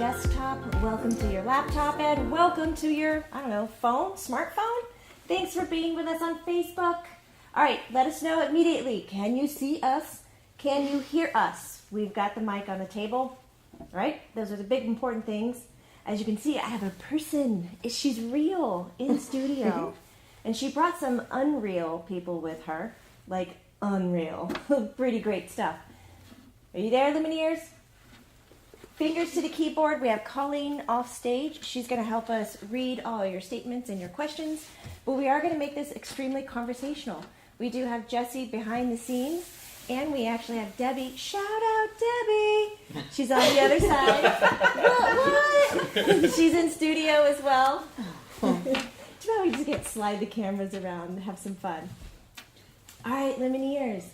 desktop, welcome to your laptop, and welcome to your, smartphone. Thanks for being with us on Facebook. All right, let us know immediately. Can you see us? Can you hear us? We've got the mic on the table, right? Those are the big important things. As you can see, I have a person. She's real in studio. And she brought some unreal people with her, like unreal. Pretty great stuff. Are you there, Lumineers? Fingers to the keyboard. We have Colleen off stage. She's going to help us read all your statements and your questions. But we are going to make this extremely conversational. We do have Jessie behind the scenes. And we actually have Debbie. Shout out, Debbie. She's on the other side. What? She's in studio as well. We just slide the cameras around and have some fun. All right, Lumineers.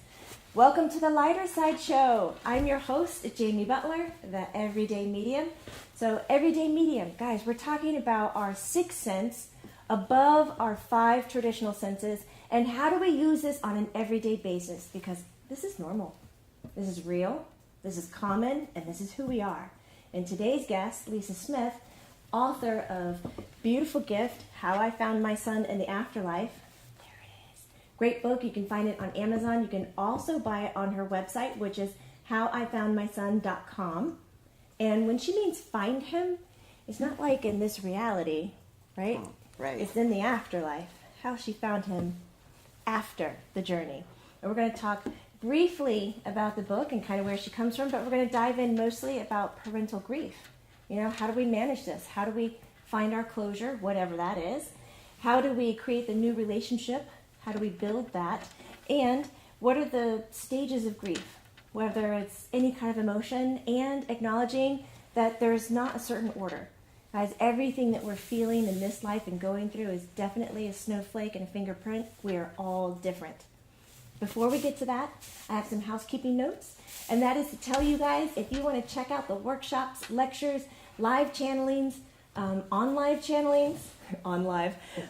Welcome to the Lighter Side Show. I'm your host, Jamie Butler, the Everyday Medium. So, Everyday Medium, guys, we're talking about our sixth sense above our five traditional senses, and how do we use this on an everyday basis? Because this is normal, this is real, this is common, and this is who we are. And today's guest, Lesa Smith, author of Beautiful Gift, How I Found My Son in the Afterlife. There it is. Great book. You can find it on Amazon. You can also buy it on her website, which is howifoundmyson.com. And when she means find him, it's not like in this reality, right? Oh, right. It's in the afterlife, how she found him after the journey. And we're going to talk briefly about the book and kind of where she comes from, but we're going to dive in mostly about parental grief. You know, how do we manage this? How do we find our closure, whatever that is? How do we create the new relationship? How do we build that? And what are the stages of grief? Whether it's any kind of emotion, and acknowledging that there's not a certain order. Guys, everything that we're feeling in this life and going through is definitely a snowflake and a fingerprint. We are all different. Before we get to that, I have some housekeeping notes, and that is to tell you guys, if you want to check out the workshops, lectures, live channelings,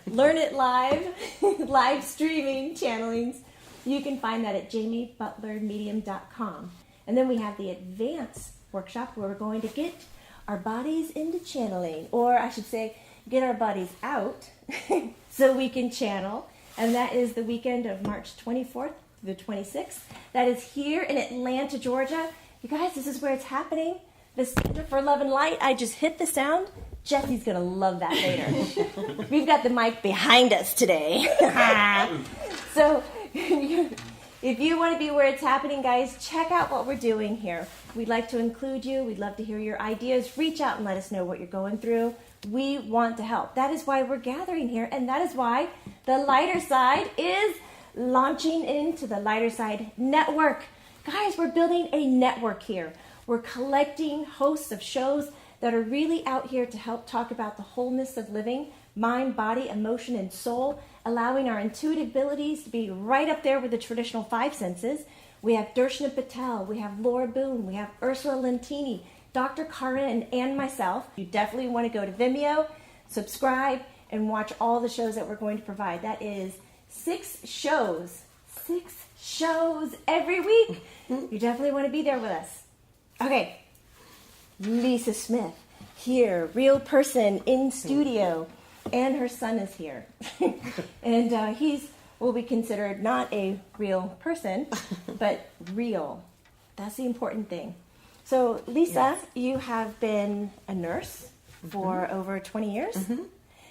Learn It Live, live streaming channelings, you can find that at jamiebutlermedium.com. And then we have the advanced workshop where we're going to get our bodies into channeling, or I should say, get our bodies out so we can channel. And that is the weekend of March 24th to the 26th. That is here in Atlanta, Georgia. You guys, this is where it's happening. The Center for Love and Light. I just hit the sound. Jesse's going to love that later. We've got the mic behind us today. So if you want to be where it's happening, guys, check out what we're doing here. We'd like to include you. We'd love to hear your ideas. Reach out and let us know what you're going through. We want to help. That is why we're gathering here, and that is why the Lighter Side is launching into the Lighter Side Network. Guys, we're building a network here. We're collecting hosts of shows that are really out here to help talk about the wholeness of living, mind, body, emotion, and soul, allowing our intuitive abilities to be right up there with the traditional five senses. We have Darshana Patel, we have Laura Boone, we have Ursula Lentini, Dr. Karin, and myself. You definitely want to go to Vimeo, subscribe, and watch all the shows that we're going to provide. That is 6 shows every week. You definitely want to be there with us. Okay, Lesa Smith here, real person in studio, and her son is here. And he's will be considered not a real person, but real. That's the important thing. So, Lesa, yes. You have been a nurse for over 20 years,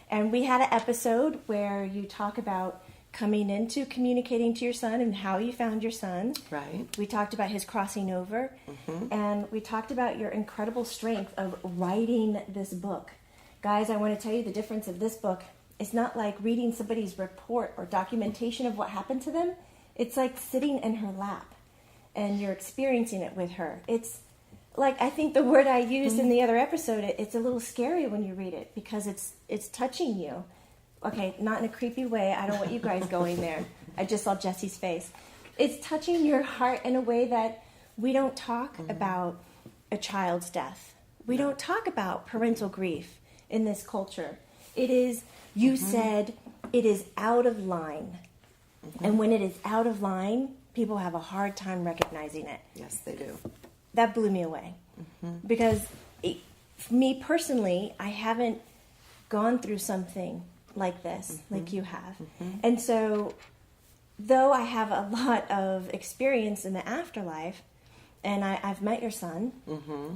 and we had an episode where you talk about coming into communicating to your son and how you found your son. Right. We talked about his crossing over, and we talked about your incredible strength of writing this book. Guys, I want to tell you the difference of this book. It's not like reading somebody's report or documentation of what happened to them. It's like sitting in her lap, and you're experiencing it with her. It's like, I think the word I used in the other episode, it's a little scary when you read it because it's touching you. Okay, not in a creepy way. I don't want you guys going there. I just saw Jesse's face. It's touching your heart in a way that we don't talk about a child's death. We don't talk about parental grief in this culture. It is, you said, it is out of line. And when it is out of line, people have a hard time recognizing it. Yes, they do. That blew me away. Because me personally, I haven't gone through something like this, like you have. And so, though I have a lot of experience in the afterlife, and I've met your son,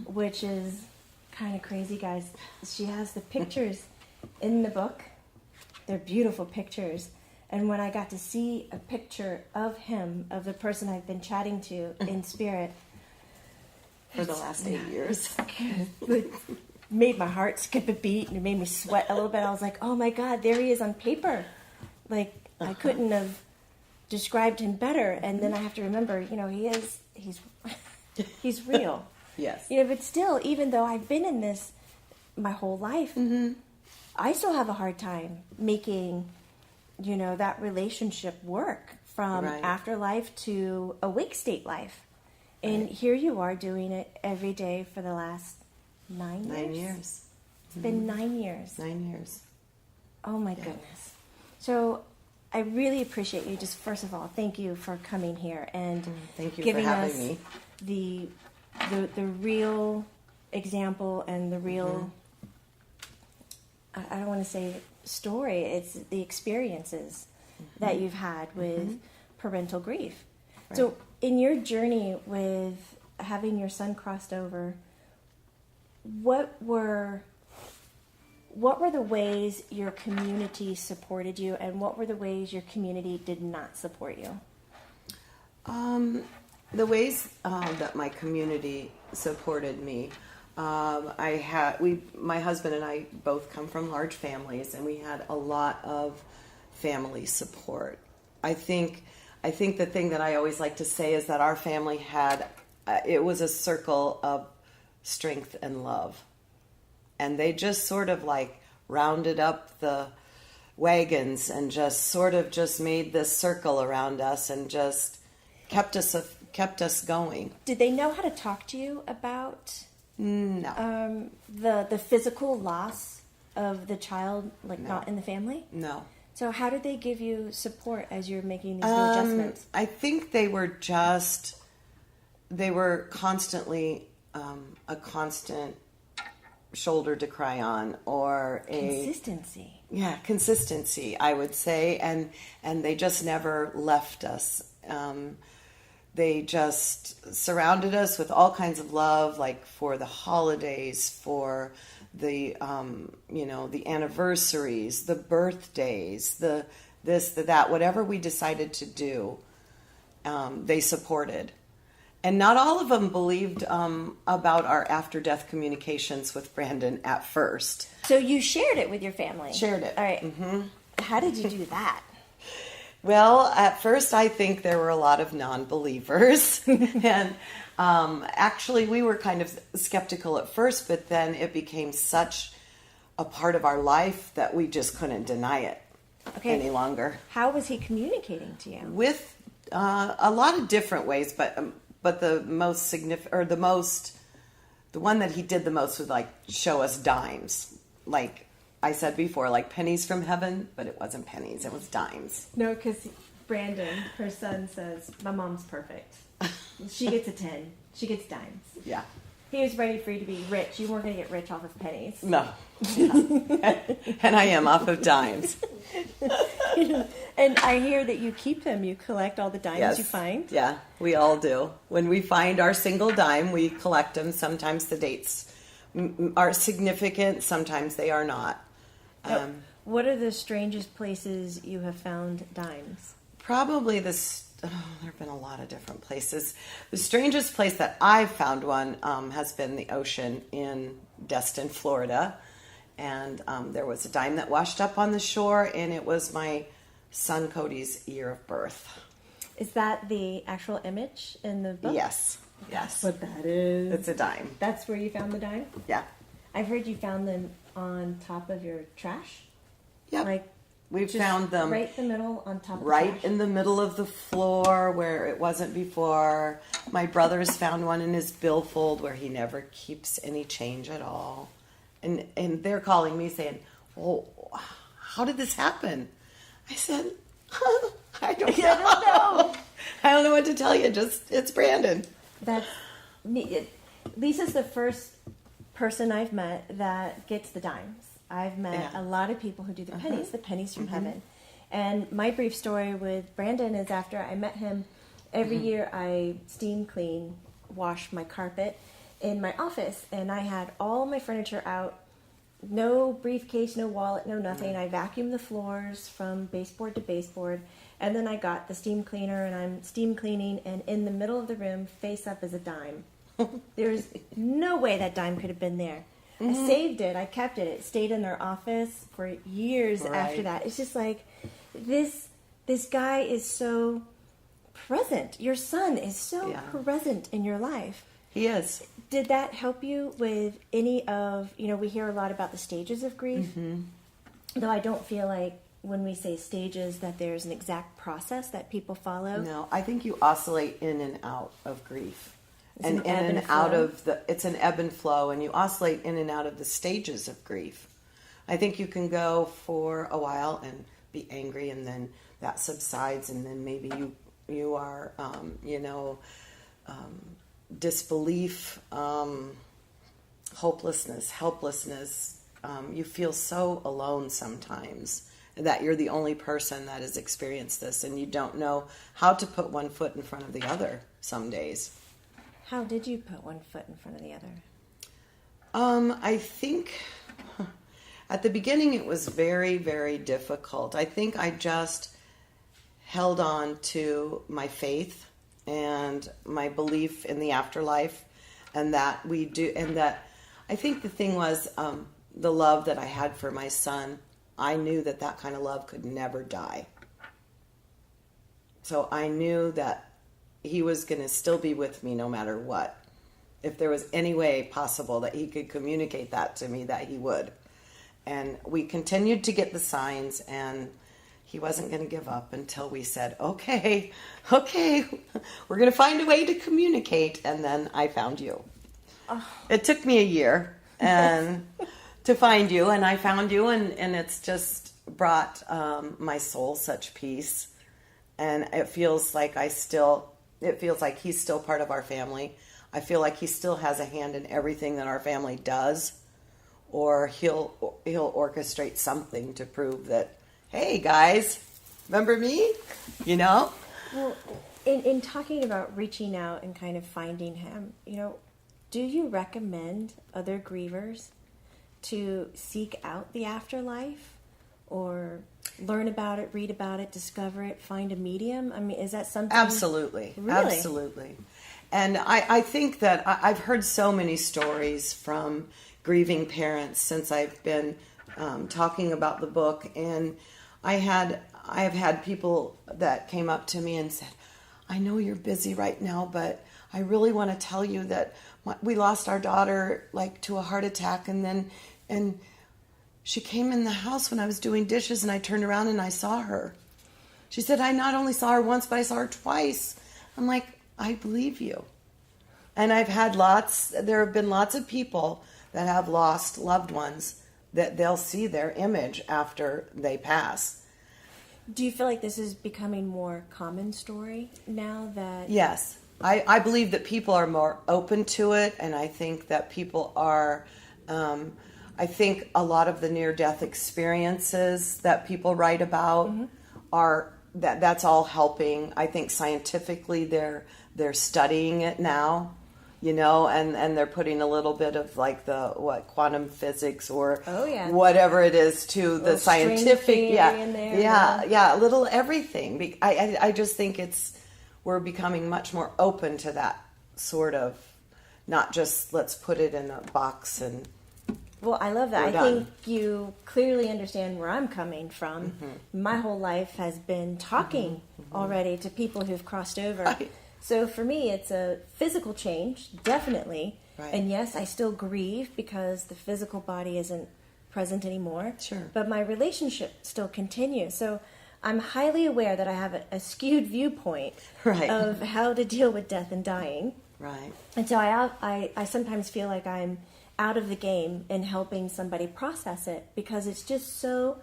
which is kind of crazy, guys. She has the pictures in the book. They're beautiful pictures. And when I got to see a picture of him, of the person I've been chatting to in spirit, for the last 8 years, it made my heart skip a beat, and it made me sweat a little bit. I was like, oh my God, there he is on paper. Like, I couldn't have described him better. And then I have to remember, he's real. Yes. But still, even though I've been in this my whole life, I still have a hard time making, that relationship work from afterlife to awake state life. And here you are doing it every day for the last 9 years. 9 years. It's been 9 years. 9 years. Oh my goodness. So I really appreciate you. Just first of all, thank you for coming here and thank you giving for having us me. the real example and the real, I don't want to say story, it's the experiences that you've had with parental grief. Right. So in your journey with having your son crossed over, what were the ways your community supported you, and what were the ways your community did not support you? The ways that my community supported me, my husband and I both come from large families, and we had a lot of family support. I think the thing that I always like to say is that our family it was a circle of strength and love. And they just sort of like rounded up the wagons and just sort of just made this circle around us and just kept us going. Did they know how to talk to you about the physical loss of the child, not in the family? No. So how did they give you support as you're making these new adjustments? I think they were constantly a constant shoulder to cry on, or consistency. Yeah, consistency, I would say, and they just never left us. They just surrounded us with all kinds of love, like for the holidays, for the the anniversaries, the birthdays, the this, the that, whatever we decided to do, they supported. And not all of them believed about our after-death communications with Brandon at first. So you shared it with your family? Shared it. All right. How did you do that? Well, at first I think there were a lot of non-believers. And actually we were kind of skeptical at first, but then it became such a part of our life that we just couldn't deny it any longer. How was he communicating to you? With a lot of different ways, but the most significant, or the one that he did the most was like show us dimes. Like I said before, like pennies from heaven, but it wasn't pennies, it was dimes. No, because Brandon, her son, says, my mom's perfect. She gets a 10. She gets dimes. Yeah. He was ready for you to be rich. You weren't going to get rich off of pennies. No. Yeah. And I am off of dimes. And I hear that you keep them. You collect all the dimes you find. Yeah, we all do. When we find our single dime, we collect them. Sometimes the dates are significant. Sometimes they are not. What are the strangest places you have found dimes? Probably there have been a lot of different places. The strangest place that I've found one has been the ocean in Destin, Florida. And there was a dime that washed up on the shore, and it was my son Cody's year of birth. Is that the actual image in the book? Yes. That's what that is. It's a dime. That's where you found the dime? Yeah. I've heard you found them on top of your trash. Yep. We've found them right in the middle on top of the right trash. in the middle of the floor where it wasn't before. My brother's found one in his billfold where he never keeps any change at all. And they're calling me saying, "Oh, how did this happen?" I said, I don't know. I don't know what to tell you. Just, it's Brandon. That's neat. Lisa's the first person I've met that gets the dimes. I've met Yeah. a lot of people who do the pennies from heaven. And my brief story with Brandon is after I met him, every year I steam clean, wash my carpet in my office. And I had all my furniture out, no briefcase, no wallet, no nothing. I vacuumed the floors from baseboard to baseboard. And then I got the steam cleaner and I'm steam cleaning. And in the middle of the room, face up, is a dime. There's no way that dime could have been there. I saved it. I kept it. It stayed in their office for years after that. It's just like, this guy is so present. Your son is so present in your life. He is. Did that help you with any of, we hear a lot about the stages of grief, though I don't feel like when we say stages that there's an exact process that people follow. No, I think you oscillate in and out of grief. It's And an in ebb and and out flow. of it's an ebb and flow, and you oscillate in and out of the stages of grief. I think you can go for a while and be angry, and then that subsides, and then maybe you are, disbelief, hopelessness, helplessness. You feel so alone sometimes that you're the only person that has experienced this, and you don't know how to put one foot in front of the other some days. How did you put one foot in front of the other? I think at the beginning it was very, very difficult. I think I just held on to my faith and my belief in the afterlife, and that we do, and that I think the thing was the love that I had for my son. I knew that kind of love could never die. So I knew that he was going to still be with me no matter what. If there was any way possible that he could communicate that to me, that he would. And we continued to get the signs, and he wasn't going to give up until we said, okay, we're going to find a way to communicate. And then I found you. Oh. It took me a year and to find you, and I found you, and it's just brought my soul such peace. And it feels like he's still part of our family. I feel like he still has a hand in everything that our family does, or he'll orchestrate something to prove that, hey guys, remember me? Well, in talking about reaching out and kind of finding him, do you recommend other grievers to seek out the afterlife, or learn about it, read about it, discover it, find a medium? I mean, is that something? Absolutely. Really? Absolutely. And I think that I've heard so many stories from grieving parents since I've been talking about the book. And I have had people that came up to me and said, I know you're busy right now, but I really want to tell you that we lost our daughter to a heart attack, and she came in the house when I was doing dishes, and I turned around and I saw her. She said, I not only saw her once, but I saw her twice. I'm like, I believe you. And there have been lots of people that have lost loved ones that they'll see their image after they pass. Do you feel like this is becoming more common story now that... Yes. I believe that people are more open to it, and I think that people are... I think a lot of the near-death experiences that people write about are that's all helping. I think scientifically they're studying it now, and they're putting a little bit of quantum physics or whatever it is to the scientific, a little everything. I just think we're becoming much more open to that sort of, not just let's put it in a box and. Well, I love that. I think you clearly understand where I'm coming from. My whole life has been talking already to people who've crossed over. Right. So for me, it's a physical change, definitely. Right. And yes, I still grieve because the physical body isn't present anymore. Sure. But my relationship still continues. So I'm highly aware that I have a skewed viewpoint of how to deal with death and dying. Right. And so I sometimes feel like I'm out of the game in helping somebody process it because it's just so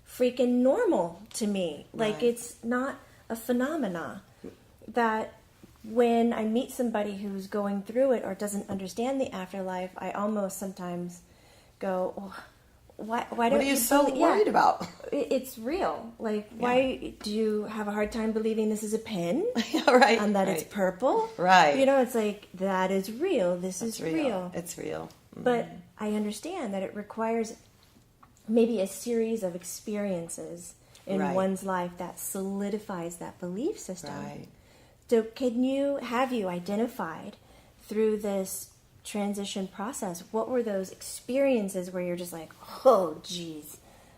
freaking normal to me. Like it's not a phenomena that when I meet somebody who's going through it or doesn't understand the afterlife, I almost sometimes go, oh, why don't What are you so worried about? It's real. Like, why do you have a hard time believing this is a pen? Yeah, right. And that right. it's purple? Right. You know, it's like, that is real. This is real. It's real. Mm-hmm. But I understand that it requires maybe a series of experiences in Right. one's life that solidifies that belief system. Right. So have you identified through this transition process, what were those experiences where you're just like, oh geez,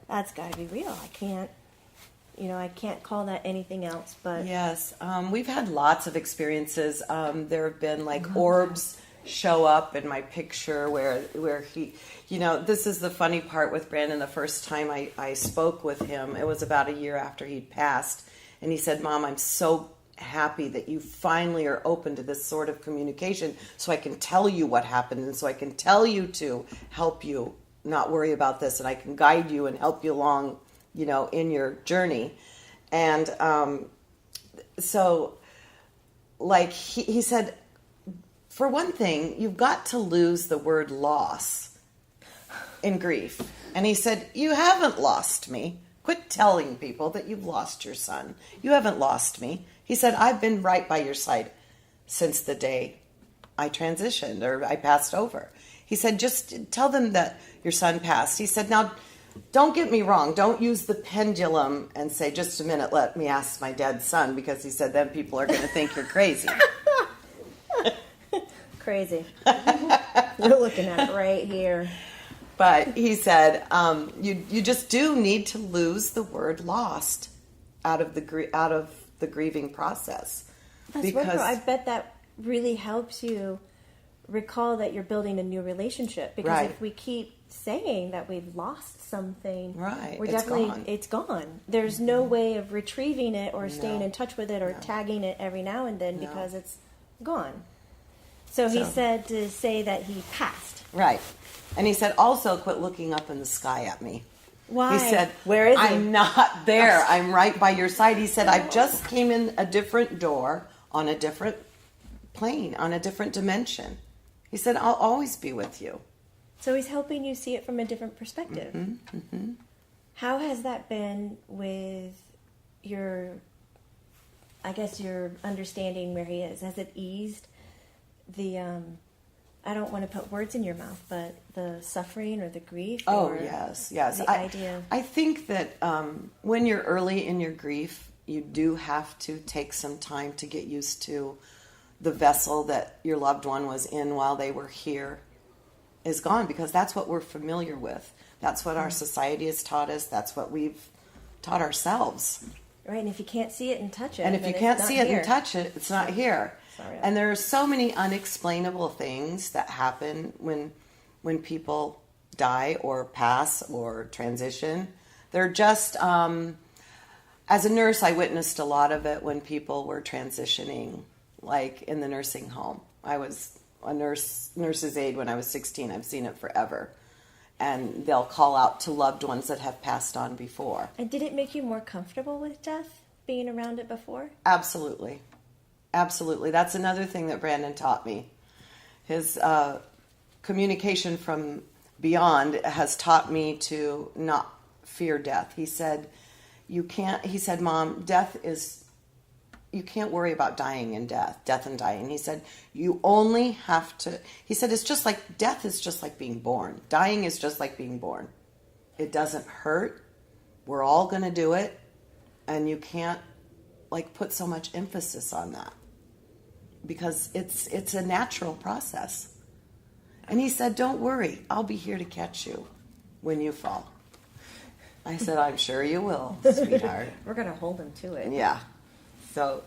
that's got to be real. I can't call that anything else. But Yes, we've had lots of experiences. There have been like orbs show up in my picture where he, this is the funny part with Brandon. The first time I spoke with him, it was about a year after he'd passed, and he said, Mom, I'm so happy that you finally are open to this sort of communication so I can tell you what happened and so I can tell you to help you not worry about this, and I can guide you and help you along, in your journey. And so like he said, for one thing, you've got to lose the word loss in grief. And he said, you haven't lost me. Quit telling people that you've lost your son. You haven't lost me. He said, I've been right by your side since the day I transitioned or I passed over. He said, just tell them that your son passed. He said, now, don't get me wrong. Don't use the pendulum and say, just a minute, let me ask my dead son, because he said, then people are going to think you're crazy. Crazy. You're looking at it right here. But he said, you just do need to lose the word lost out of the grieving process. That's wonderful. I bet that really helps you recall that you're building a new relationship. Because Right. if we keep saying that we've lost something, Right. we're It's definitely gone. it's gone. There's no way of retrieving it or staying No. in touch with it or No. tagging it every now and then No. because it's gone. So he said to say that he passed. Right. And he said, also quit looking up in the sky at me. Why? He said, where is I'm he? not there. I'm right by your side. He said, I just came in a different door on a different plane, on a different dimension. He said, I'll always be with you. So he's helping you see it from a different perspective. Mm-hmm, mm-hmm. How has that been with your understanding where he is? Has it eased the, I don't want to put words in your mouth, but the suffering or the grief? Oh, or yes. The idea. I think that when you're early in your grief, you do have to take some time to get used to the vessel that your loved one was in while they were here is gone, because that's what we're familiar with. That's what our society has taught us. That's what we've taught ourselves. Right, and if you can't see it and touch it, And if then you it's can't not see it here. and touch it, it's not here. Sorry. And there are so many unexplainable things that happen when people die or pass or transition. They're just, as a nurse, I witnessed a lot of it when people were transitioning, like in the nursing home. I was a nurse's aide when I was 16. I've seen it forever. And they'll call out to loved ones that have passed on before. And did it make you more comfortable with death, being around it before? Absolutely. Absolutely. That's another thing that Brandon taught me. His communication from beyond has taught me to not fear death. He said, Mom, you can't worry about dying and death and dying. He said, you only have to, he said, death is just like being born. Dying is just like being born. It doesn't hurt. We're all going to do it. And you can't put so much emphasis on that, because it's a natural process. And he said, don't worry, I'll be here to catch you when you fall. I said, I'm sure you will, sweetheart. We're going to hold him to it. Yeah. So,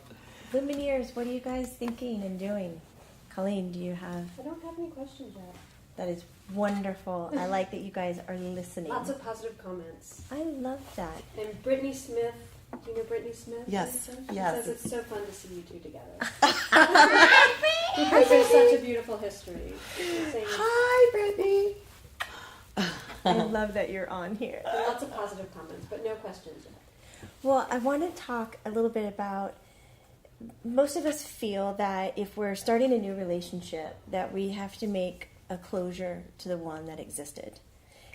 Lumineers, what are you guys thinking and doing? Colleen, do you have? I don't have any questions yet. That is wonderful. I like that you guys are listening. Lots of positive comments. I love that. And Brittany Smith, do you know Brittany Smith? Yes, She yes. says it's so fun to see you two together. Because there's such a beautiful history. hi, Brittany. I love that you're on here. And lots of positive comments, but no questions yet. Well, I want to talk a little bit about most of us feel that if we're starting a new relationship, that we have to make a closure to the one that existed.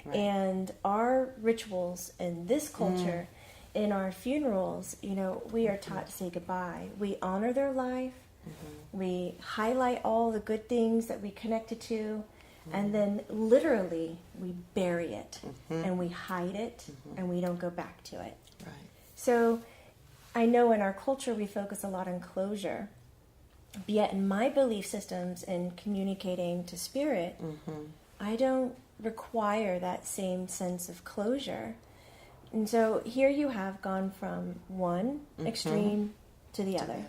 Right. And our rituals in this culture, in our funerals, we are taught to say goodbye. We honor their life. We highlight all the good things that we connected to. And then literally we bury it and we hide it and we don't go back to it. Right. So I know in our culture we focus a lot on closure. But yet in my belief systems and communicating to spirit, I don't require that same sense of closure. And so here you have gone from one extreme to the other.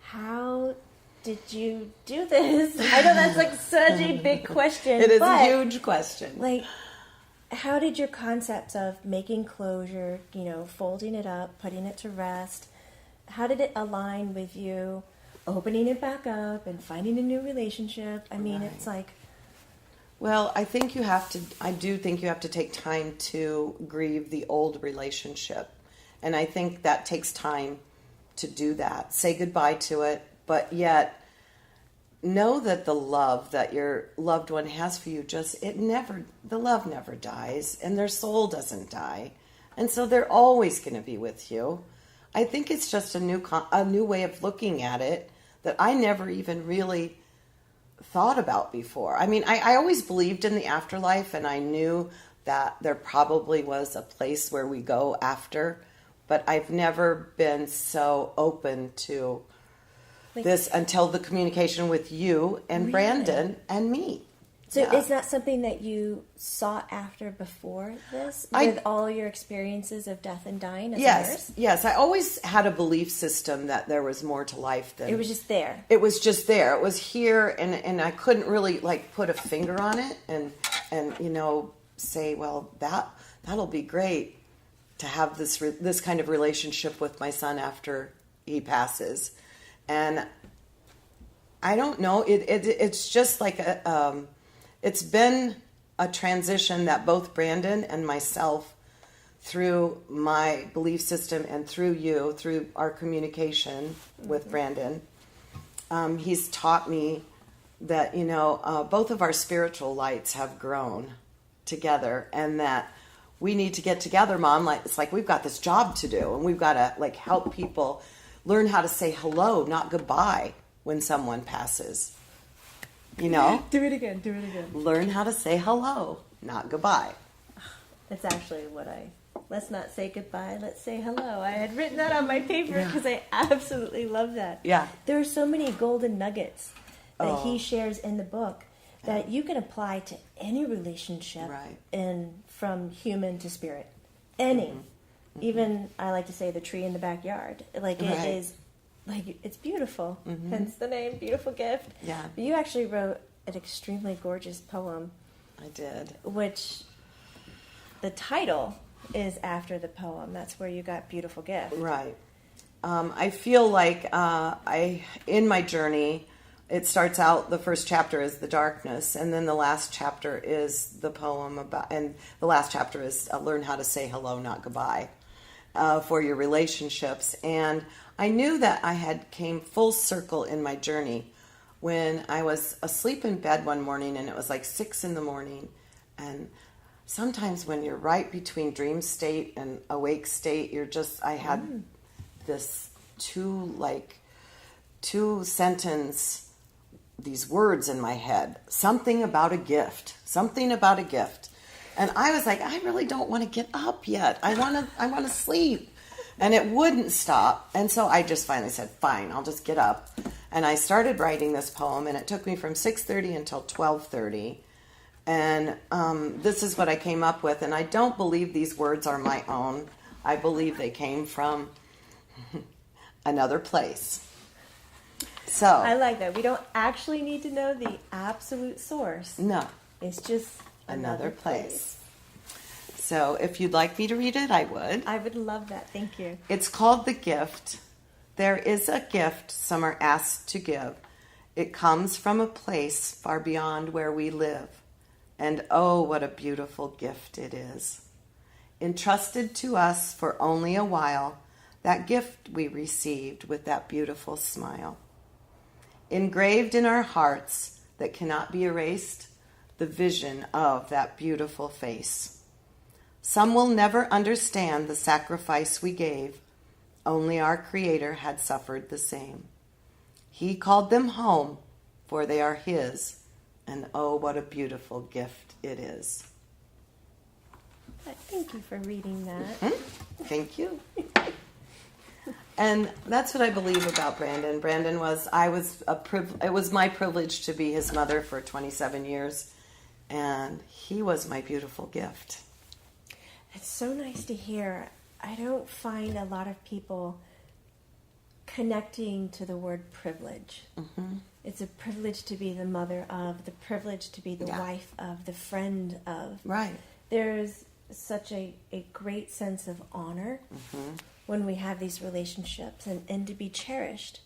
How did you do this? I know that's like such a big question. It is a huge question. Like, how did your concepts of making closure, folding it up, putting it to rest, how did it align with you opening it back up and finding a new relationship? I mean, It's like... Well, I do think you have to take time to grieve the old relationship. And I think that takes time to do that. Say goodbye to it, but yet know that the love that your loved one has for you, the love never dies and their soul doesn't die. And so they're always going to be with you. I think it's just a new way of looking at it that I never even really thought about before. I mean, I always believed in the afterlife, and I knew that there probably was a place where we go after, but I've never been so open to this until the communication with you and Brandon and me. So it's not something that you sought after before this, with all your experiences of death and dying as a nurse? Yes. I always had a belief system that there was more to life than... It was just there. It was just there. It was here, and I couldn't really put a finger on it and say, well, that'll be great to have this kind of relationship with my son after he passes. And I don't know. It's just like it's been a transition that both Brandon and myself, through my belief system and through our communication with Brandon, he's taught me that, both of our spiritual lights have grown together, and that we need to get together, Mom. It's like we've got this job to do, and we've got to help people learn how to say hello, not goodbye, when someone passes. Do it again. Learn how to say hello, not goodbye. That's actually let's not say goodbye, let's say hello. I had written that on my paper because I absolutely love that. Yeah. There are so many golden nuggets that he shares in the book that you can apply to any relationship, and from human to spirit. Any. Even, I like to say, the tree in the backyard. It is... it's beautiful. Hence the name, Beautiful Gift. Yeah. But you actually wrote an extremely gorgeous poem. I did. Which the title is after the poem. That's where you got Beautiful Gift. Right. I feel like in my journey, it starts out, the first chapter is the darkness, and then the last chapter is the poem and the last chapter is learn how to say hello, not goodbye, for your relationships. And I knew that I had came full circle in my journey when I was asleep in bed one morning, and it was 6 a.m. And sometimes when you're right between dream state and awake state, I had this two sentence, these words in my head, something about a gift. And I was like, I really don't want to get up yet. I want to sleep. And it wouldn't stop. And so I just finally said, fine, I'll just get up. And I started writing this poem, and it took me from 6:30 until 12:30. And this is what I came up with. And I don't believe these words are my own. I believe they came from another place. So I like that. We don't actually need to know the absolute source. No. It's just another place. So if you'd like me to read it, I would. I would love that. Thank you. It's called The Gift. There is a gift some are asked to give. It comes from a place far beyond where we live. And oh, what a beautiful gift it is. Entrusted to us for only a while, that gift we received with that beautiful smile. Engraved in our hearts that cannot be erased, the vision of that beautiful face. Some will never understand the sacrifice we gave. Only our Creator had suffered the same. He called them home, for they are His, and oh, what a beautiful gift it is. Thank you for reading that. Thank you. And that's what I believe about Brandon. Brandon was, it was my privilege to be his mother for 27 years, and he was my beautiful gift. It's so nice to hear. I don't find a lot of people connecting to the word privilege. Mm-hmm. It's a privilege to be the mother of, the privilege to be the wife of, the friend of. Right. There's such a great sense of honor when we have these relationships and to be cherished.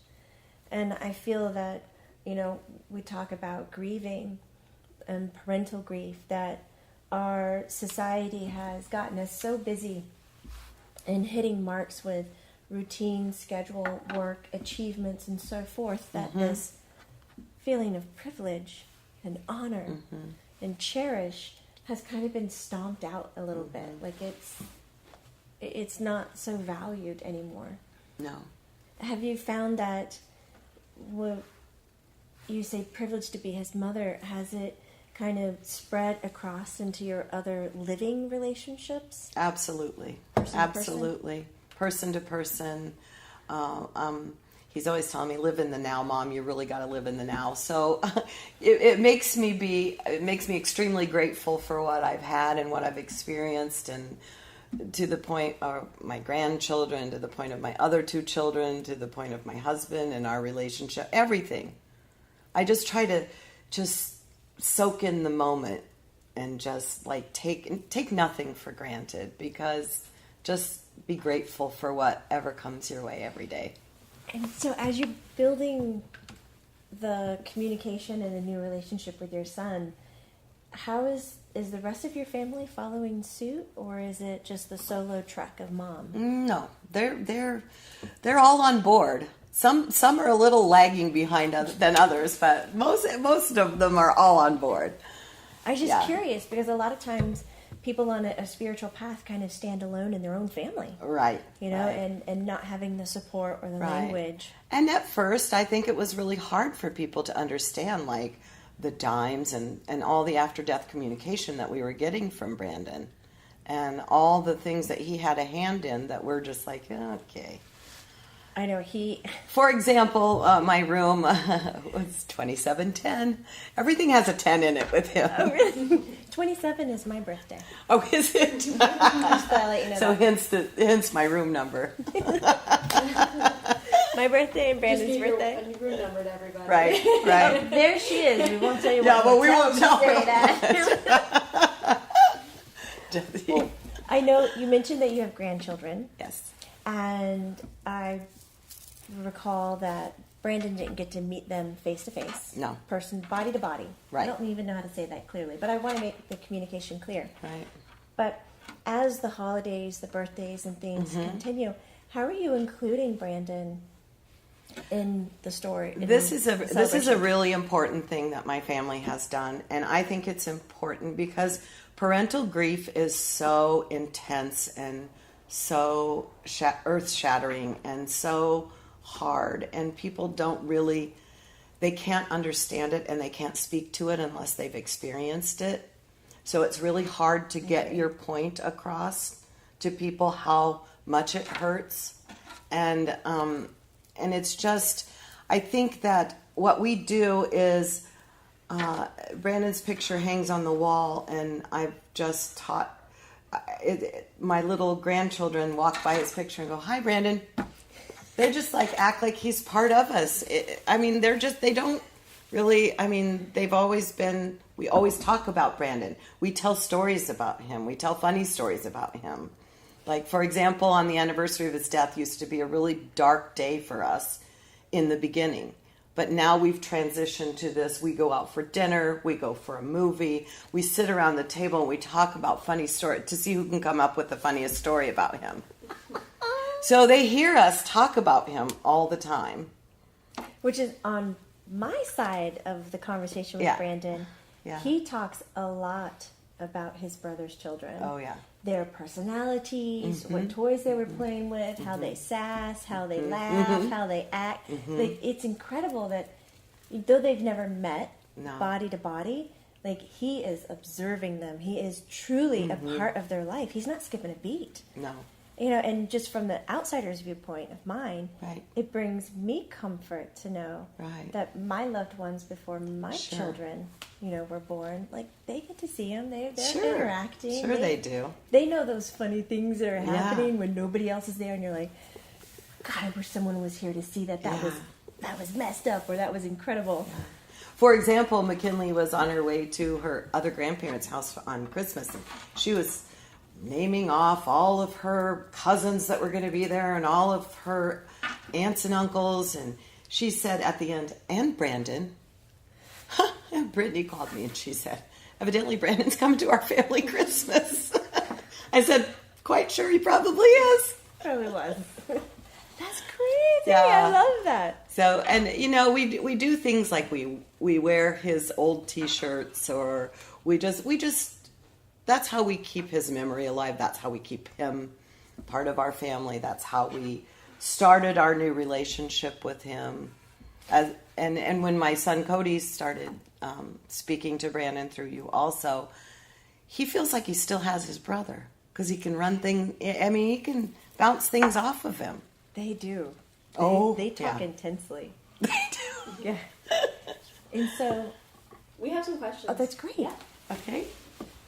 And I feel that, we talk about grieving and parental grief, that our society has gotten us so busy in hitting marks with routine, schedule, work, achievements, and so forth, that this feeling of privilege and honor and cherish has kind of been stomped out a little bit. Like it's not so valued anymore. No. Have you found that what you say privileged to be his mother, has it kind of spread across into your other living relationships? Absolutely. Person to person. He's always telling me, live in the now, Mom. You really got to live in the now. So it makes me extremely grateful for what I've had and what I've experienced, and to the point of my grandchildren, to the point of my other two children, to the point of my husband and our relationship, everything. I just try to just soak in the moment and just like take nothing for granted, because just be grateful for whatever comes your way every day. And so as you're building the communication and the new relationship with your son, how is the rest of your family following suit, or is it just the solo trek of Mom? No, they're all on board. Some are a little lagging behind than others, but most of them are all on board. I was just curious, because a lot of times people on a spiritual path kind of stand alone in their own family. Right. Right. And not having the support or the language. And at first, I think it was really hard for people to understand, like, the dimes and all the after-death communication that we were getting from Brandon, and all the things that he had a hand in that were just like, okay. I know For example, my room was 2710. Everything has a 10 in it with him. Oh, really? 27 is my birthday. Oh, is it? Just thought I'd let you know so that. hence my room number. My birthday and Brandon's birthday. And you room numbered everybody. Right. Oh, there she is. We won't tell you what. Yeah, but we won't tell her her that. Well, I know you mentioned that you have grandchildren. Yes. And I recall that Brandon didn't get to meet them face to face. No. Person, body to body. Right. I don't even know how to say that clearly, but I want to make the communication clear. Right. But as the holidays, the birthdays, and things continue, how are you including Brandon in the story? This is a really important thing that my family has done, and I think it's important because parental grief is so intense and so earth-shattering and so hard, and people they can't understand it and they can't speak to it unless they've experienced it. So it's really hard to get your point across to people how much it hurts, and it's just, I think that what we do is Brandon's picture hangs on the wall, and I've just taught my little grandchildren walk by his picture and go, "Hi, Brandon." They just act like he's part of us. They don't really, they've always been, we always talk about Brandon. We tell stories about him. We tell funny stories about him. Like, for example, on the anniversary of his death used to be a really dark day for us in the beginning. But now we've transitioned to this. We go out for dinner. We go for a movie. We sit around the table and we talk about funny stories to see who can come up with the funniest story about him. So they hear us talk about him all the time. Which is on my side of the conversation with Yeah. Brandon. Yeah. He talks a lot about his brother's children. Oh, yeah. Their personalities, what toys they were playing with, how they sass, how they laugh, how they act. Like, it's incredible that though they've never met No. body to body, like, he is observing them. He is truly a part of their life. He's not skipping a beat. No. You know, and just from the outsider's viewpoint of mine, Right. it brings me comfort to know Right. that my loved ones before my Sure. children, you know, were born, like, they get to see them. They're Sure. interacting. Sure they do. They know those funny things that are Yeah. happening when nobody else is there, and you're like, God, I wish someone was here to see that. That Yeah. was messed up, or that was incredible. For example, McKinley was on her way to her other grandparents' house on Christmas. And she was naming off all of her cousins that were going to be there and all of her aunts and uncles. And she said at the end, and Brandon. And Brittany called me and she said, evidently Brandon's coming to our family Christmas. I said, quite sure he probably is. Probably was. That's crazy. Yeah. I love that. So, and you know, we do things like we wear his old T-shirts, or we just that's how we keep his memory alive. That's how we keep him part of our family. That's how we started our new relationship with him. And when my son Cody started speaking to Brandon through you also, he feels like he still has his brother because he can run things. I mean, he can bounce things off of him. They do. They talk yeah. intensely. They do. Yeah. And so, We have some questions. oh, that's great. Yeah. Okay.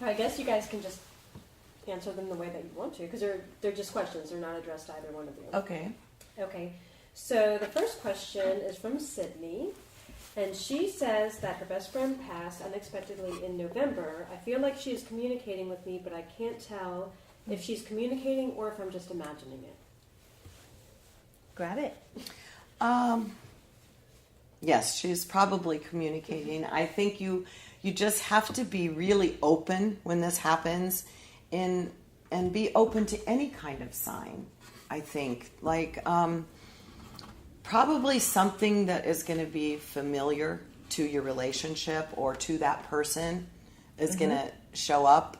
I guess you guys can just answer them the way that you want to, because they're just questions. They're not addressed to either one of you. Okay. Okay. So the first question is from Sydney, and she says that her best friend passed unexpectedly in November. I feel like she is communicating with me, but I can't tell if she's communicating or if I'm just imagining it. Grab it. Yes, she's probably communicating. I think you just have to be really open when this happens, and be open to any kind of sign. I think like probably something that is going to be familiar to your relationship or to that person is going to show up.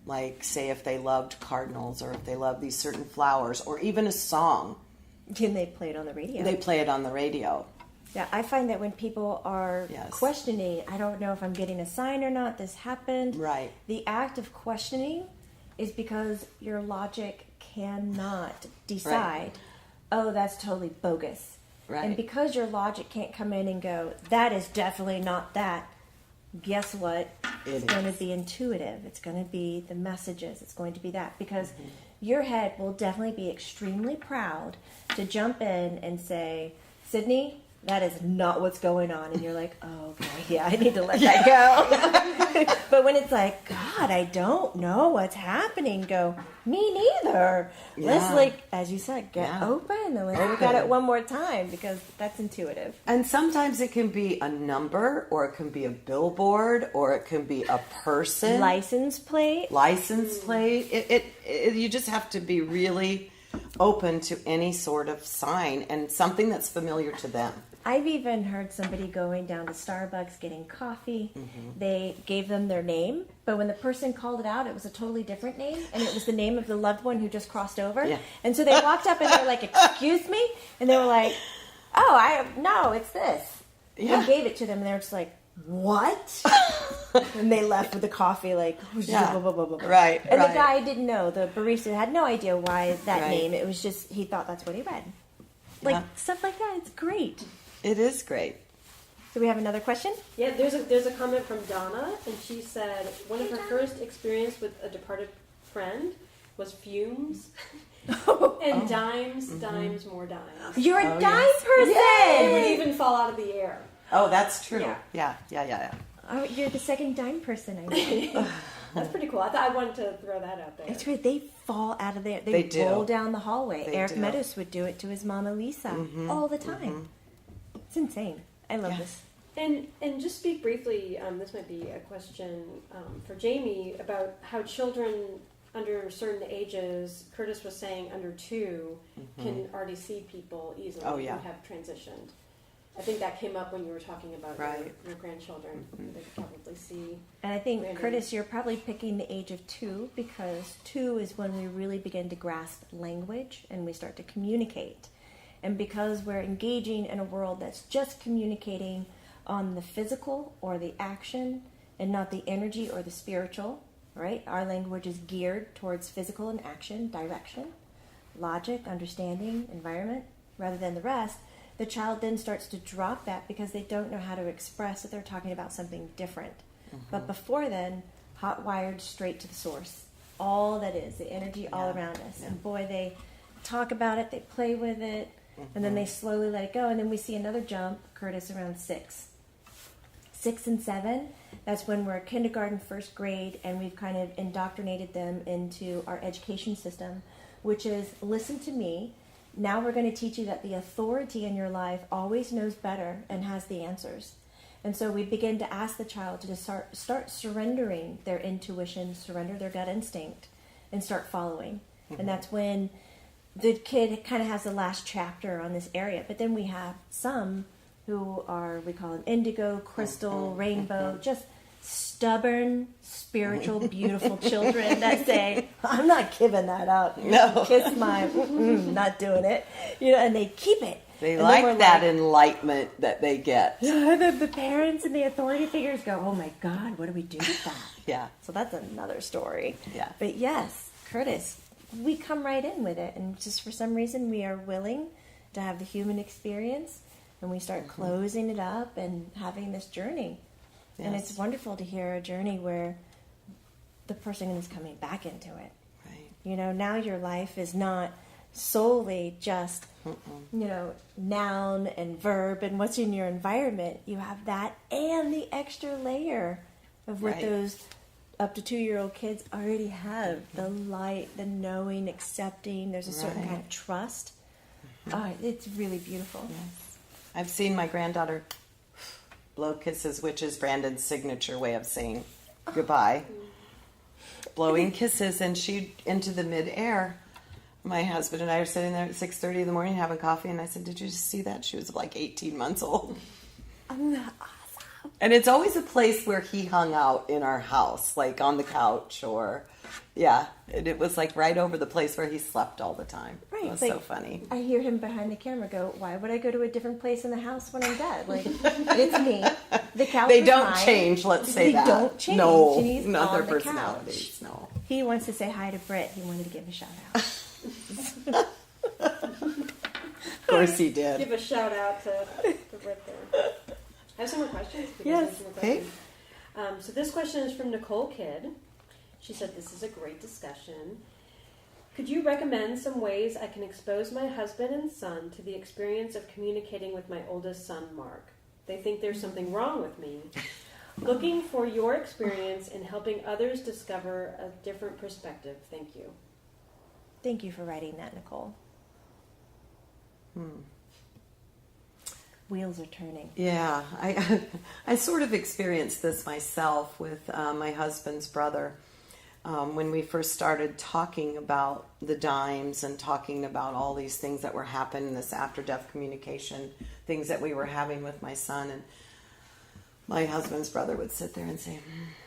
Like, say if they loved cardinals, or if they love these certain flowers, or even a song. Can they play it on the radio? They play it on the radio. Yeah, I find that when people are Yes. questioning, I don't know if I'm getting a sign or not, this happened. Right. The act of questioning is because your logic cannot decide, oh, that's totally bogus. Right. And because your logic can't come in and go, that is definitely not that, guess what? It's going to be intuitive. It's going to be the messages. It's going to be that. Because your head will definitely be extremely proud to jump in and say, Sydney, that is not what's going on. And you're like, oh, okay, yeah, I need to let that go. But when it's like, God, I don't know what's happening, go, me neither. Let's, Yeah. like, as you said, get Yeah. open and let's look at it one more time, because that's intuitive. And sometimes it can be a number, or it can be a billboard, or it can be a person. License plate. License plate. It you just have to be really open to any sort of sign and something that's familiar to them. I've even heard somebody going down to Starbucks getting coffee. They gave them their name, but when the person called it out, it was a totally different name, and it was the name of the loved one who just crossed over. Yeah. And so they walked up and they were like, "Excuse me," and they were like, "Oh, no, it's this." Yeah. And gave it to them, and they were just like, "What?" And they left with the coffee, like, Yeah. blah, blah, blah, blah, blah. Right, And right. the guy didn't know. The barista had no idea why that Right. name. It was just he thought that's what he read. Like Yeah. stuff like that. It's great. It is great. So we have another question? Yeah, there's a comment from Donna, and she said one of her first experience with a departed friend was fumes and dimes, more dimes. You're a Oh, dime yes. person! It would even fall out of the air. Oh, that's true. Yeah. Yeah. Oh, you're the second dime person I know. That's pretty cool. I thought I wanted to throw that out there. It's right. They fall out of there. They They do. roll down the hallway. They Eric do. Meadows would do it to his mama Lesa all the time. It's insane. I love Yeah. this. And just speak briefly, this might be a question for Jamie, about how children under certain ages, Curtis was saying under 2 can already see people easily Oh, yeah. who have transitioned. I think that came up when you were talking about Right. your grandchildren. They could probably see. And I think, Brandon. Curtis, you're probably picking the age of 2 because 2 is when we really begin to grasp language and we start to communicate. And because we're engaging in a world that's just communicating on the physical or the action and not the energy or the spiritual, right? Our language is geared towards physical and action, direction, logic, understanding, environment, rather than the rest. The child then starts to drop that because they don't know how to express that they're talking about something different. But before then, hot wired straight to the source. All that is, the energy all around us. And boy, they talk about it, they play with it, and then they slowly let it go. And then we see another jump, Curtis, around 6. 6 and 7, that's when we're kindergarten, first grade, and we've kind of indoctrinated them into our education system, which is listen to me. Now we're going to teach you that the authority in your life always knows better and has the answers. And so we begin to ask the child to just start surrendering their intuition, surrender their gut instinct, and start following. And that's when the kid kind of has the last chapter on this area. But then we have some who are, we call them indigo, crystal, rainbow, just stubborn, spiritual, beautiful children that say, I'm not giving that up. No. Kiss my, not doing it. You know, and they keep it. They And like then we're that enlightenment that they get. the parents and the authority figures go, oh my God, what do we do with that? Yeah. So that's another story. Yeah. But yes, Curtis, we come right in with it. And just for some reason, we are willing to have the human experience. And we start closing it up and having this journey. Yes. And it's wonderful to hear a journey where the person is coming back into it. Right. You know, now your life is not solely just, noun and verb and what's in your environment. You have that and the extra layer of what Right. those up to 2-year-old kids already have. The light, the knowing, accepting. There's a certain kind of trust. Oh, it's really beautiful. Yes. I've seen my granddaughter blow kisses, which is Brandon's signature way of saying goodbye. Blowing kisses, and she into the midair. My husband and I are sitting there at 6:30 in the morning having coffee, and I said, "Did you just see that?" She was like 18 months old. Oh, that's awesome. And it's always a place where he hung out in our house, like on the couch or, and it was like right over the place where he slept all the time. Right. It was like, so funny. I hear him behind the camera go, why would I go to a different place in the house when I'm dead? Like, it's me. The couch They is don't mine. change, let's say They that. don't change. No, And he's not on their the personalities. couch. No. He wants to say hi to Britt. He wanted to give a shout out. Of course he did. Give a shout out to Britt there. I have some more questions. Yes. Some more Okay. questions. So this question is from Nicole Kidd. She said, this is a great discussion. Could you recommend some ways I can expose my husband and son to the experience of communicating with my oldest son, Mark? They think there's something wrong with me. Looking for your experience in helping others discover a different perspective. Thank you. Thank you for writing that, Nicole. Wheels are turning. Yeah, I sort of experienced this myself with my husband's brother. When we first started talking about the dimes and talking about all these things that were happening, this after-death communication, things that we were having with my son, and my husband's brother would sit there and say,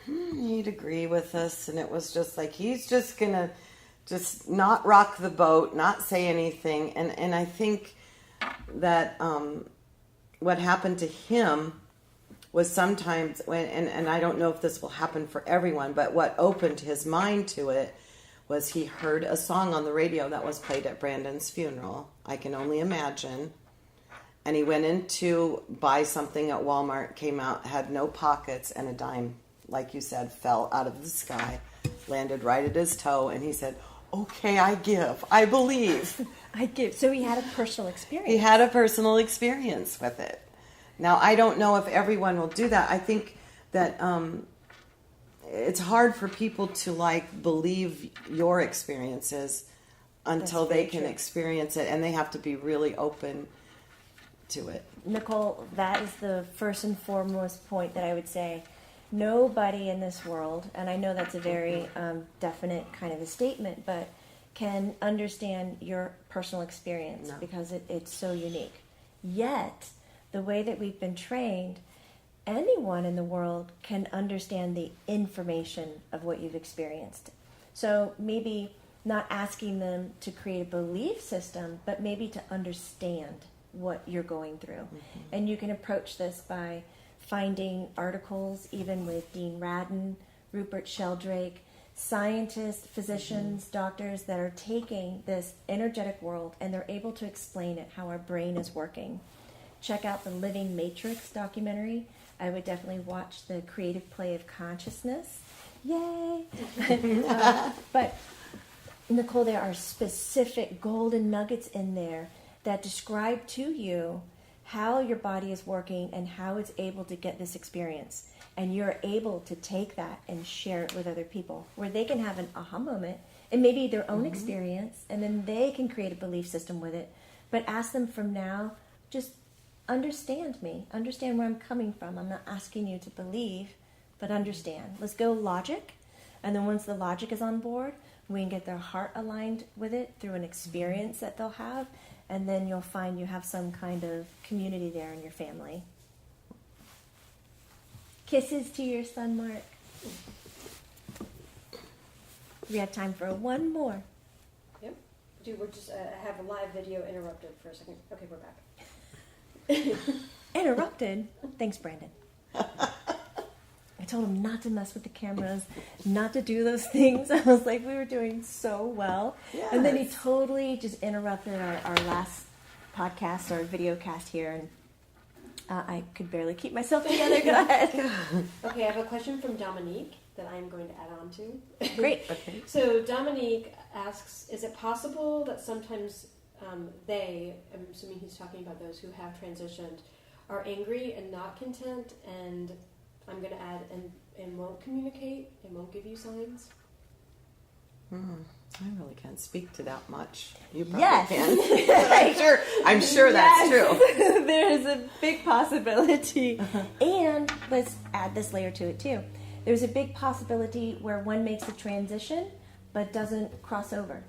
he'd agree with us, and it was just like, he's just going to just not rock the boat, not say anything, and I think that what happened to him was sometimes, and I don't know if this will happen for everyone, but what opened his mind to it was he heard a song on the radio that was played at Brandon's funeral, I Can Only Imagine, and he went in to buy something at Walmart, came out, had no pockets, and a dime, like you said, fell out of the sky, landed right at his toe, and he said, okay, I give, I believe. I give. So he had a personal experience. He had a personal experience with it. Now, I don't know if everyone will do that. I think that it's hard for people to believe your experiences until they can experience it, and they have to be really open to it. Nicole, that is the first and foremost point that I would say. nobody in this world, and I know that's a very definite kind of a statement, but can understand your personal experience because it's so unique. Yet, the way that we've been trained, anyone in the world can understand the information of what you've experienced. So maybe not asking them to create a belief system, but maybe to understand what you're going through. Mm-hmm. And you can approach this by finding articles, even with Dean Radin, Rupert Sheldrake, scientists, physicians, doctors that are taking this energetic world and they're able to explain it, how our brain is working. Check out the Living Matrix documentary. I would definitely watch the Creative Play of Consciousness. Yay! But Nicole, there are specific golden nuggets in there that describe to you how your body is working and how it's able to get this experience. And you're able to take that and share it with other people where they can have an aha moment and maybe their own experience, and then they can create a belief system with it. But ask them from now, just understand me, understand where I'm coming from. I'm not asking you to believe, but understand. Let's go logic. And then once the logic is on board, we can get their heart aligned with it through an experience that they'll have. And then you'll find you have some kind of community there in your family. Kisses to your son, Mark. We have time for one more. Yep. Dude, we're just have a live video interrupted for a second. Okay, we're back. Interrupted? Thanks, Brandon. I told him not to mess with the cameras, not to do those things. I was like, we were doing so well. Yes. And then he totally just interrupted our last podcast or video cast here, and I could barely keep myself together. Go ahead. Okay, I have a question from Dominique that I'm going to add on to. Great. Okay. So Dominique asks, is it possible that sometimes they, I'm assuming he's talking about those who have transitioned, are angry and not content, and I'm going to add, and won't communicate, and won't give you signs? I really can't speak to that much. You probably yes. can. I'm sure that's true. There is a big possibility. And let's add this layer to it too. There's a big possibility where one makes the transition but doesn't cross over.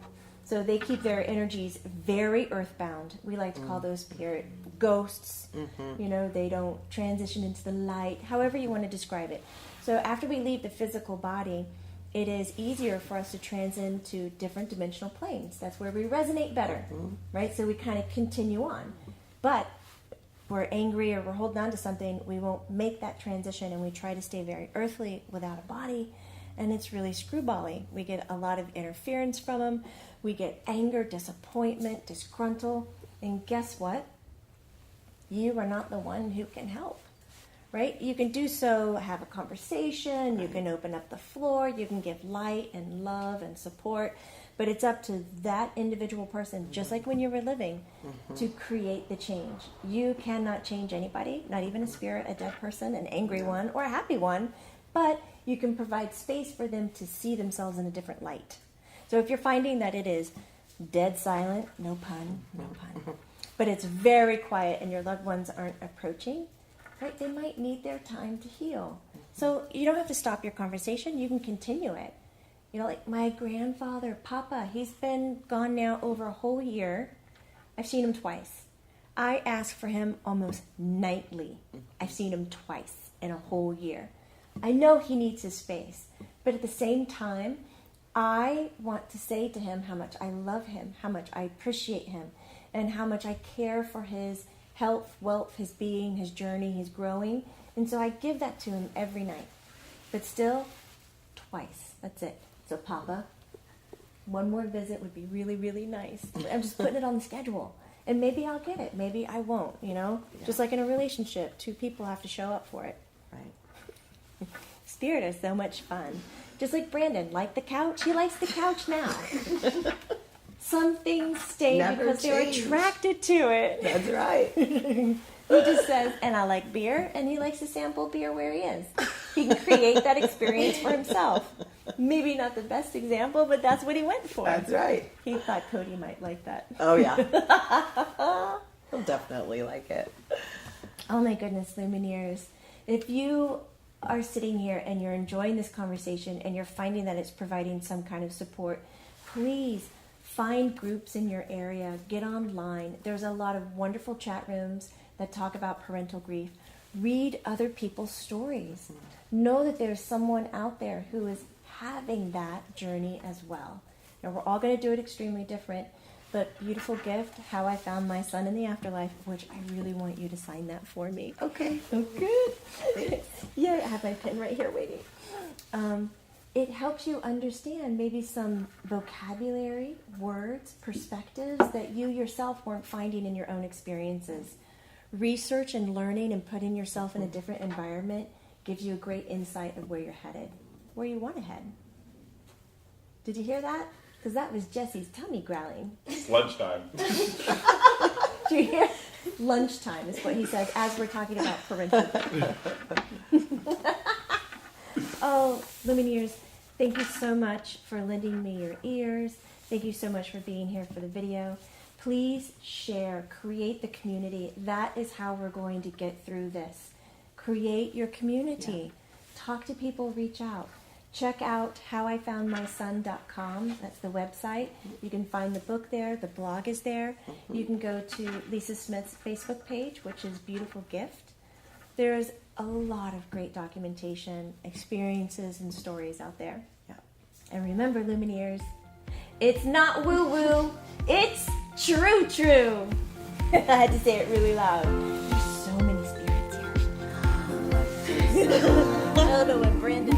So they keep their energies very earthbound. We like to call those spirit ghosts. Mm-hmm. You know, they don't transition into the light, however you want to describe it. So after we leave the physical body, it is easier for us to transcend to different dimensional planes. That's where we resonate better, right? So we kind of continue on. But we're angry or we're holding on to something, we won't make that transition, and we try to stay very earthly without a body, and it's really screwbally. We get a lot of interference from them. We get anger, disappointment, disgruntled, and guess what? You are not the one who can help, right? You can do so, have a conversation, you can open up the floor, you can give light and love and support, but it's up to that individual person, just like when you were living, to create the change. You cannot change anybody, not even a spirit, a dead person, an angry one, or a happy one, but you can provide space for them to see themselves in a different light. So if you're finding that it is dead silent, no pun, but it's very quiet and your loved ones aren't approaching, right? They might need their time to heal. So you don't have to stop your conversation. You can continue it. You know, like my grandfather, Papa, he's been gone now over a whole year. I've seen him twice. I ask for him almost nightly. I've seen him twice in a whole year. I know he needs his space, but at the same time, I want to say to him how much I love him, how much I appreciate him, and how much I care for his health, wealth, his being, his journey, his growing. And so I give that to him every night. But still, twice. That's it. So Papa, one more visit would be really, really nice. I'm just putting it on the schedule. And maybe I'll get it. Maybe I won't, you know? Yeah. Just like in a relationship, two people have to show up for it. Right. Spirit is so much fun. Just like Brandon, like the couch, he likes the couch now. Some things stay because they're attracted to it. That's right. He just says, and I like beer, and he likes to sample beer where he is. He can create that experience for himself. Maybe not the best example, but that's what he went for. That's right. He thought Cody might like that. Oh, yeah. He'll definitely like it. Oh, my goodness, Lumineers. If you are sitting here and you're enjoying this conversation and you're finding that it's providing some kind of support, please find groups in your area, get online. There's a lot of wonderful chat rooms that talk about parental grief. Read other people's stories. Know that there's someone out there who is having that journey as well. Now, we're all going to do it extremely different, but beautiful gift, How I Found My Son in the Afterlife, which I really want you to sign that for me. Okay. Okay. Yeah, I have my pen right here waiting. It helps you understand maybe some vocabulary, words, perspectives that you yourself weren't finding in your own experiences. Research and learning and putting yourself in a different environment gives you a great insight of where you're headed, where you want to head. Did you hear that? Because that was Jesse's tummy growling. It's lunchtime. Do you hear? Lunchtime is what he says as we're talking about parental. Oh, Lumineers, thank you so much for lending me your ears. Thank you so much for being here for the video. Please share, create the community. That is how we're going to get through this. Create your community. Talk to people, reach out. Check out howifoundmyson.com. That's the website. You can find the book there. The blog is there. You can go to Lisa Smith's Facebook page, which is Beautiful Gift. There's a lot of great documentation, experiences, and stories out there. Yeah. And remember, Lumineers, it's not woo-woo, it's true. I had to say it really loud. There's so many spirits here. I don't know what Brandon